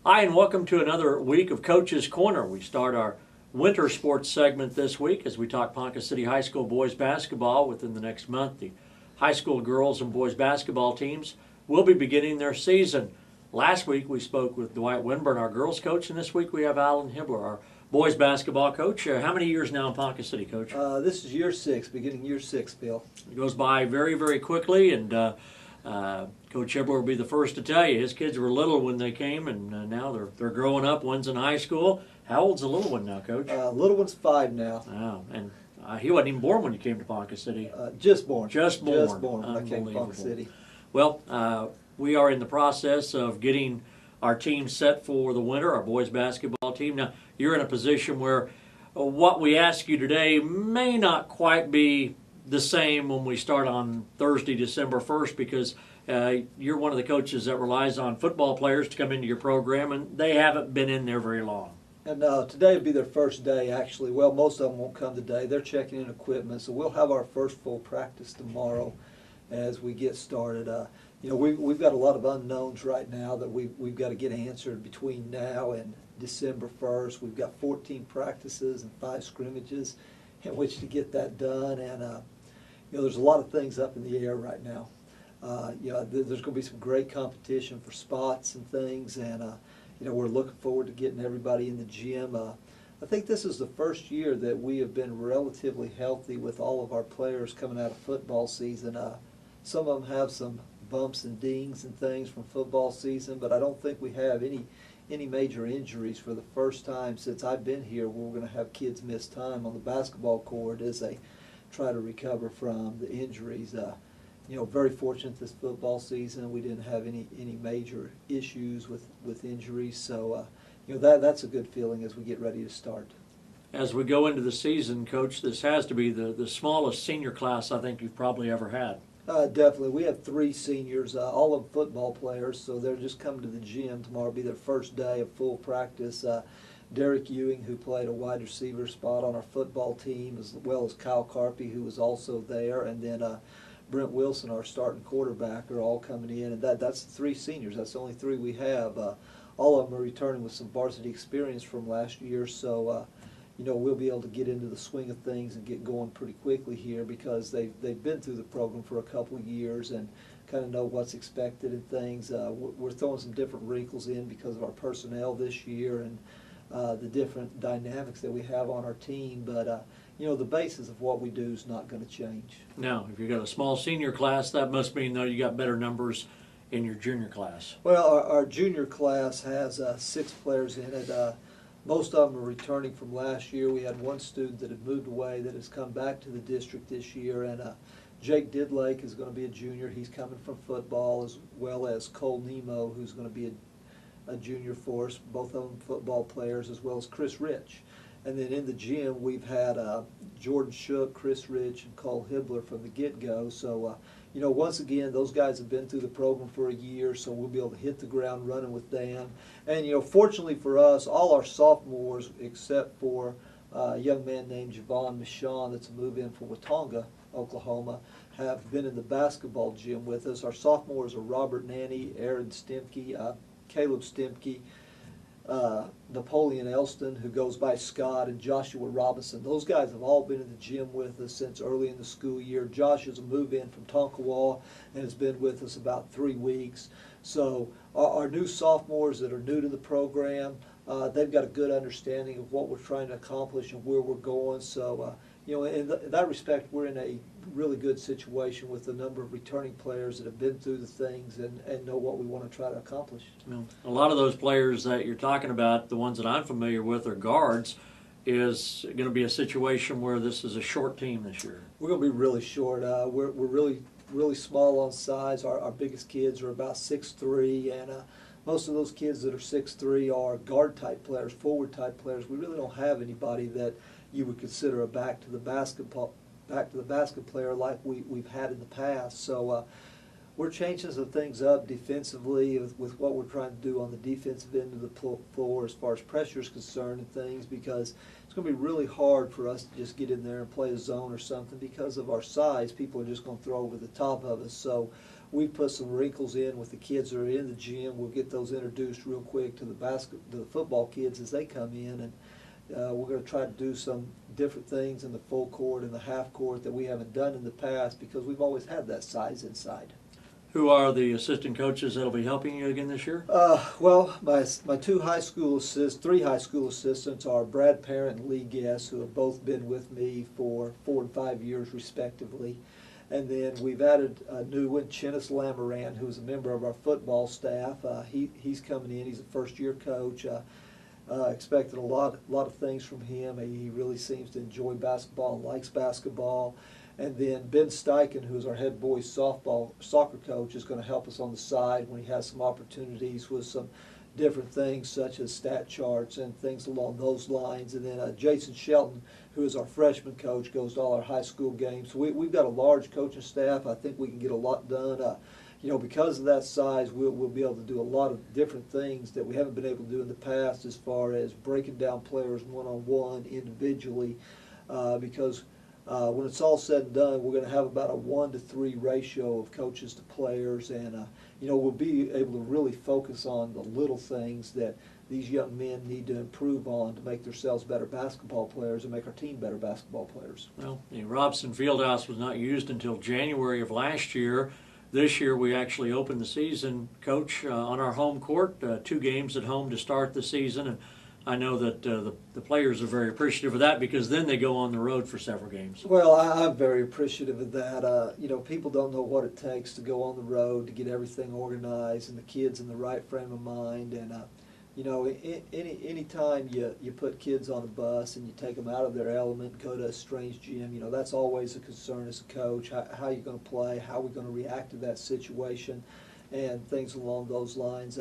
Hi, and welcome to another week of Coach's Corner. We start our winter sports segment this week as we talk Ponca City High School boys basketball. Within the next month, the high school girls and boys basketball teams will be beginning their season. Last week we spoke with Dwight Winburn, our girls coach, and this week we have Alan Hibler, our boys basketball coach. How many years now in Ponca City, Coach? This is year 6, beginning year 6, Bill. It goes by very, very quickly, and Coach Hibler will be the first to tell you his kids were little when they came, and now they're growing up. One's in high school. How old's the little one now, Coach? Little one's 5 now. Wow, and he wasn't even born when you came to Ponca City. Just born. Just born. Just born when I came to Ponca City. Well, we are in the process of getting our team set for the winter, our boys basketball team. Now, you're in a position where what we ask you today may not quite be the same when we start on Thursday, December 1st, because you're one of the coaches that relies on football players to come into your program, and they haven't been in there very long. And today will be their first day, actually. Well, most of them won't come today. They're checking in equipment, so we'll have our first full practice tomorrow as we get started. We've got a lot of unknowns right now that we've got to get answered between now and December 1st. We've got 14 practices and 5 scrimmages in which to get that done, and there's a lot of things up in the air right now. There's going to be some great competition for spots and things, and we're looking forward to getting everybody in the gym. I think this is the first year that we have been relatively healthy with all of our players coming out of football season. Some of them have some bumps and dings and things from football season, but I don't think we have any major injuries for the first time since I've been here. We're going to have kids miss time on the basketball court as they try to recover from the injuries. Very fortunate this football season. We didn't have any major issues with injuries, so that's a good feeling as we get ready to start. As we go into the season, Coach, this has to be the smallest senior class I think you've probably ever had. Definitely. We have 3 seniors, all of them football players, so they're just coming to the gym. Tomorrow will be their first day of full practice. Derek Ewing, who played a wide receiver spot on our football team, as well as Kyle Carpy, who was also there, and then Brent Wilson, our starting quarterback, are all coming in. And that's 3 seniors. That's the only 3 we have. All of them are returning with some varsity experience from last year, so we'll be able to get into the swing of things and get going pretty quickly here because they've been through the program for a couple of years and kind of know what's expected and things. We're throwing some different wrinkles in because of our personnel this year and the different dynamics that we have on our team, but the basis of what we do is not going to change. Now, if you've got a small senior class, that must mean, though, you got better numbers in your junior class. Well, our junior class has 6 players in it. Most of them are returning from last year. We had 1 student that had moved away that has come back to the district this year, and Jake Didlake is going to be a junior. He's coming from football, as well as Cole Nemo, who's going to be a junior for us, both of them football players, as well as Chris Rich. And then in the gym, we've had Jordan Shook, Chris Rich, and Cole Hibler from the get-go. So, once again, those guys have been through the program for a year, so we'll be able to hit the ground running with them. And, fortunately for us, all our sophomores, except for a young man named Javon Michon that's a move-in from Watonga, Oklahoma, have been in the basketball gym with us. Our sophomores are Robert Nanny, Aaron Stemke, Caleb Stemke, Napoleon Elston, who goes by Scott, and Joshua Robinson. Those guys have all been in the gym with us since early in the school year. Josh is a move-in from Tonkawa and has been with us about 3 weeks. So our new sophomores that are new to the program, they've got a good understanding of what we're trying to accomplish and where we're going. So, in that respect, we're in a really good situation with the number of returning players that have been through the things and know what we want to try to accomplish. A lot of those players that you're talking about, the ones that I'm familiar with, are guards. Is going to be a situation where this is a short team this year? We're going to be really short. We're really small on size. Our biggest kids are about 6'3", and most of those kids that are 6'3" are guard-type players, forward-type players. We really don't have anybody that you would consider a back to the basket player like we've had in the past. So we're changing some things up defensively with what we're trying to do on the defensive end of the floor as far as pressure is concerned and things, because it's going to be really hard for us to just get in there and play a zone or something because of our size. People are just going to throw over the top of us. So we put some wrinkles in with the kids that are in the gym. We'll get those introduced real quick to the football kids as they come in, and we're going to try to do some different things in the full court and the half court that we haven't done in the past because we've always had that size inside. Who are the assistant coaches that'll be helping you again this year? Well, my three high school assistants are Brad Parent and Lee Guess, who have both been with me for 4 and 5 years respectively. And then we've added a new one, Chinnis Lamaran, who's a member of our football staff. He's coming in. He's a first-year coach. Expected a lot of things from him. He really seems to enjoy basketball and likes basketball. And then Ben Steichen, who's our head boys soccer coach, is going to help us on the side when he has some opportunities with some different things such as stat charts and things along those lines. And then Jason Shelton, who is our freshman coach, goes to all our high school games. So we've got a large coaching staff. I think we can get a lot done. Because of that size, we'll be able to do a lot of different things that we haven't been able to do in the past as far as breaking down players one-on-one individually because when it's all said and done, we're going to have about a 1-to-3 ratio of coaches to players, and we'll be able to really focus on the little things that these young men need to improve on to make themselves better basketball players and make our team better basketball players. Well, the Robson Fieldhouse was not used until January of last year. This year we actually opened the season, Coach, on our home court, 2 games at home to start the season, and I know that the players are very appreciative of that because then they go on the road for several games. Well, I'm very appreciative of that. People don't know what it takes to go on the road to get everything organized and the kids in the right frame of mind. And any time you put kids on a bus and you take them out of their element, go to a strange gym, that's always a concern as a coach. How are you going to play? How are we going to react to that situation? And things along those lines.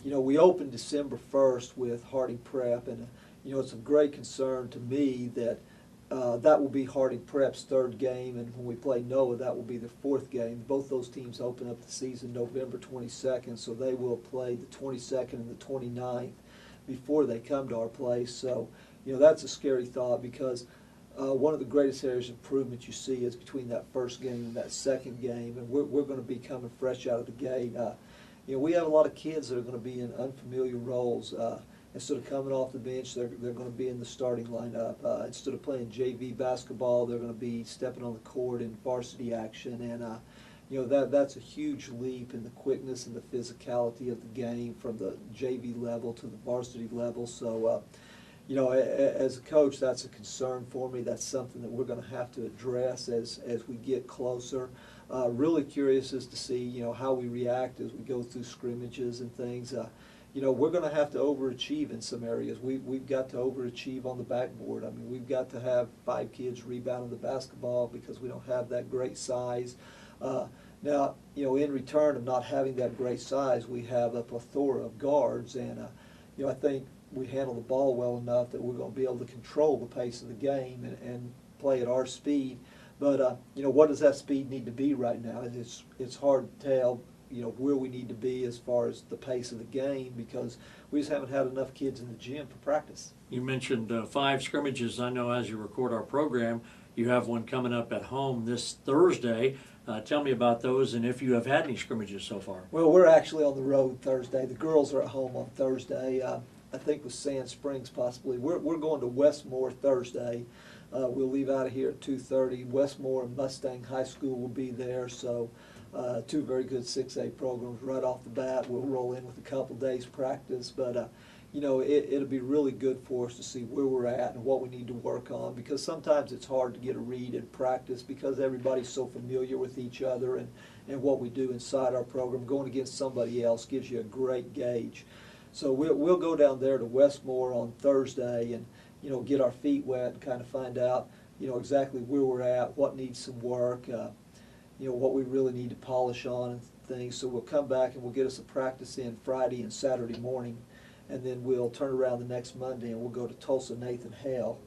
We opened December 1st with Harding Prep, and it's of great concern to me that that will be Harding Prep's 3rd game, and when we play Noah, that will be their 4th game. Both those teams open up the season November 22nd, so they will play the 22nd and the 29th before they come to our place. So, that's a scary thought because one of the greatest areas of improvement you see is between that 1st game and that 2nd game, and we're going to be coming fresh out of the gate. We have a lot of kids that are going to be in unfamiliar roles. Instead of coming off the bench, they're going to be in the starting lineup. Instead of playing JV basketball, they're going to be stepping on the court in varsity action. And that's a huge leap in the quickness and the physicality of the game from the JV level to the varsity level. So, as a coach, that's a concern for me. That's something that we're going to have to address as we get closer. Really curious as to see, how we react as we go through scrimmages and things. We're going to have to overachieve in some areas. We've got to overachieve on the backboard. I mean, we've got to have 5 kids rebounding the basketball because we don't have that great size. Now, in return of not having that great size, we have a plethora of guards, and I think we handle the ball well enough that we're going to be able to control the pace of the game and play at our speed. But what does that speed need to be right now? It's hard to tell, where we need to be as far as the pace of the game because we just haven't had enough kids in the gym for practice. You mentioned 5 scrimmages. I know as you record our program, you have one coming up at home this Thursday. Tell me about those and if you have had any scrimmages so far. Well, we're actually on the road Thursday. The girls are at home on Thursday. I think with Sand Springs possibly. We're going to Westmore Thursday. We'll leave out of here at 2:30. Westmore and Mustang High School will be there, so 2 very good 6A programs right off the bat. We'll roll in with a couple days practice, but it'll be really good for us to see where we're at and what we need to work on because sometimes it's hard to get a read in practice because everybody's so familiar with each other and what we do inside our program. Going against somebody else gives you a great gauge. So we'll go down there to Westmore on Thursday and get our feet wet and kind of find out, exactly where we're at, what needs some work, what we really need to polish on and things. So we'll come back and we'll get us a practice in Friday and Saturday morning, and then we'll turn around the next Monday and we'll go to Tulsa Nathan Hale,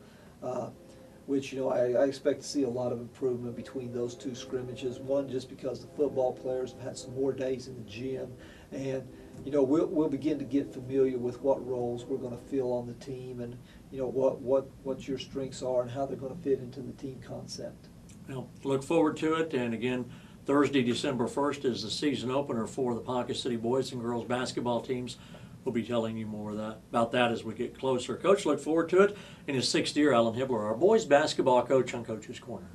which, I expect to see a lot of improvement between those 2 scrimmages. One, just because the football players have had some more days in the gym, and we'll begin to get familiar with what roles we're going to fill on the team and what your strengths are and how they're going to fit into the team concept. Well, look forward to it, and again, Thursday, December 1st is the season opener for the Ponca City boys and girls basketball teams. We'll be telling you more about that as we get closer. Coach, look forward to it. In his 6th year, Alan Hibler, our boys basketball coach on Coach's Corner.